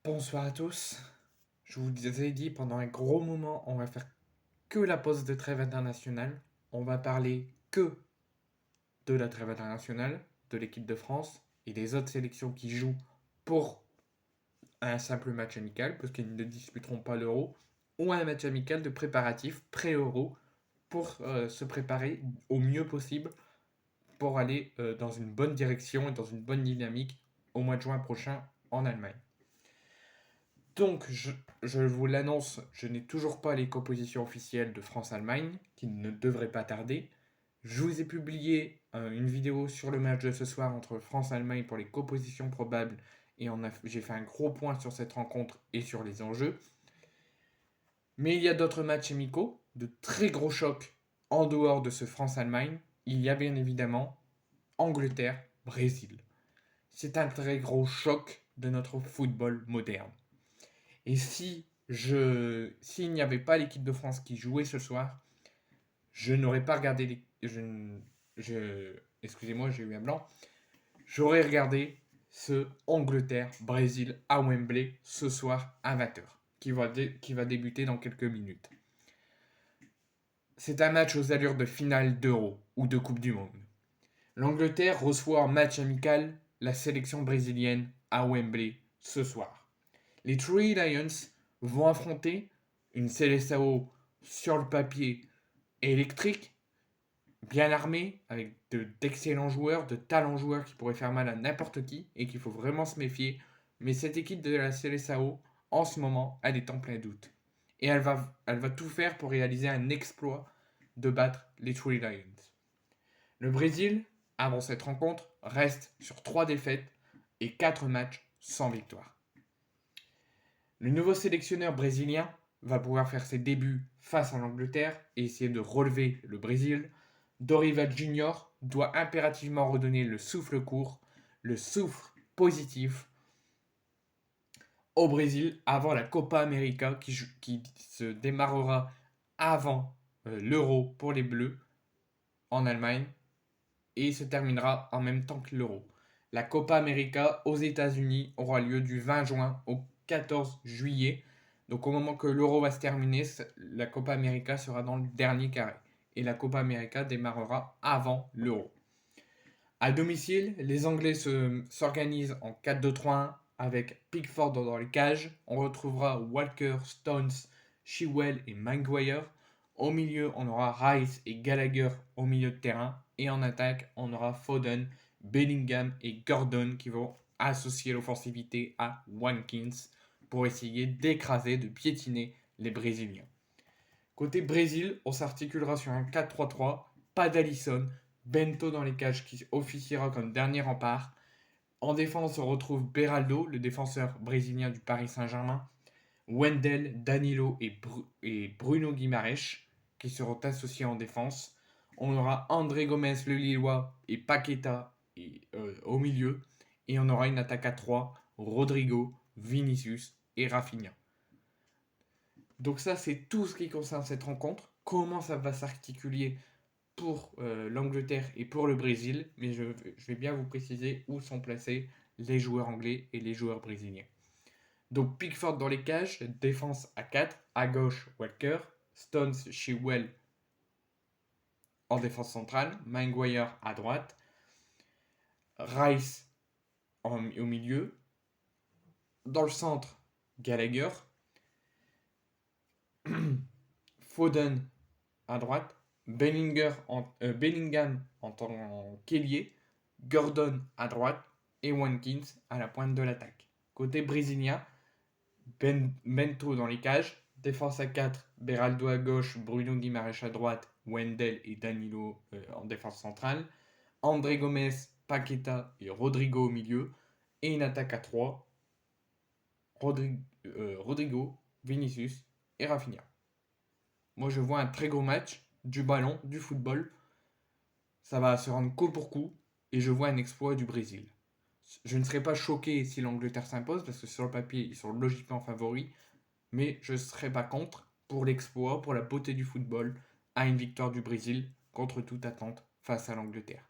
Bonsoir à tous. Je vous ai dit pendant un gros moment, on va faire que la pause de trêve internationale. On va parler que de la trêve internationale, de l'équipe de France et des autres sélections qui jouent pour un simple match amical, parce qu'ils ne disputeront pas l'Euro, ou un match amical de préparatif pré-Euro pour se préparer au mieux possible pour aller dans une bonne direction et dans une bonne dynamique au mois de juin prochain en Allemagne. Donc, je vous l'annonce, je n'ai toujours pas les compositions officielles de France-Allemagne, qui ne devraient pas tarder. Je vous ai publié une vidéo sur le match de ce soir entre France-Allemagne pour les compositions probables, et j'ai fait un gros point sur cette rencontre et sur les enjeux. Mais il y a d'autres matchs amicaux, de très gros chocs en dehors de ce France-Allemagne. Il y a bien évidemment Angleterre-Brésil. C'est un très gros choc de notre football moderne. Et s'il n'y avait pas l'équipe de France qui jouait ce soir, je n'aurais pas regardé excusez-moi, j'ai eu un blanc. J'aurais regardé ce Angleterre-Brésil à Wembley ce soir à 20h, qui va débuter dans quelques minutes. C'est un match aux allures de finale d'Euro ou de Coupe du Monde. L'Angleterre reçoit en match amical la sélection brésilienne à Wembley ce soir. Les Three Lions vont affronter une Seleção sur le papier électrique, bien armée, avec d'excellents joueurs, de talents joueurs qui pourraient faire mal à n'importe qui et qu'il faut vraiment se méfier. Mais cette équipe de la Seleção, en ce moment, elle est en plein doute. Et elle va tout faire pour réaliser un exploit de battre les Three Lions. Le Brésil, avant cette rencontre, reste sur 3 défaites et 4 matchs sans victoire. Le nouveau sélectionneur brésilien va pouvoir faire ses débuts face à l'Angleterre et essayer de relever le Brésil. Dorival Junior doit impérativement redonner le souffle court, le souffle positif au Brésil avant la Copa América qui se démarrera avant l'Euro pour les Bleus en Allemagne et se terminera en même temps que l'Euro. La Copa América aux États-Unis aura lieu du 20 juin au 14 juillet. Donc au moment que l'Euro va se terminer, la Copa América sera dans le dernier carré. Et la Copa América démarrera avant l'Euro. À domicile, les Anglais s'organisent en 4-2-3-1 avec Pickford dans les cages. On retrouvera Walker, Stones, Chilwell et Maguire. Au milieu, on aura Rice et Gallagher au milieu de terrain. Et en attaque, on aura Foden, Bellingham et Gordon qui vont associer l'offensivité à Watkins pour essayer d'écraser, de piétiner les Brésiliens. Côté Brésil, on s'articulera sur un 4-3-3, pas d'Alisson, Bento dans les cages qui officiera comme dernier rempart. En défense, on retrouve Beraldo, le défenseur brésilien du Paris Saint-Germain, Wendell, Danilo et Bruno Guimaraes qui seront associés en défense. On aura André Gomes, le Lillois, et Paqueta au milieu. Et on aura une attaque à 3, Rodrigo, Vinicius et Rafinha. Donc ça, c'est tout ce qui concerne cette rencontre. Comment ça va s'articuler pour l'Angleterre et pour le Brésil, mais je vais bien vous préciser où sont placés les joueurs anglais et les joueurs brésiliens. Donc Pickford dans les cages, défense à 4, à gauche Walker, Stones, Chilwell en défense centrale, Maguire à droite, Rice au milieu, dans le centre Gallagher, Foden à droite, Bellingham en tant qu'ailier, Gordon à droite et Watkins à la pointe de l'attaque. Côté brésilien, Bento dans les cages, défense à 4, Beraldo à gauche, Bruno Guimaraes à droite, Wendell et Danilo en défense centrale, André Gomes, Paqueta et Rodrigo au milieu, et une attaque à 3, Rodrigo, Vinicius et Rafinha. Moi je vois un très gros match, du ballon, du football. Ça va se rendre coup pour coup et je vois un exploit du Brésil. Je ne serais pas choqué si l'Angleterre s'impose parce que sur le papier ils sont logiquement favoris, mais je ne serais pas contre pour l'exploit, pour la beauté du football, à une victoire du Brésil contre toute attente face à l'Angleterre.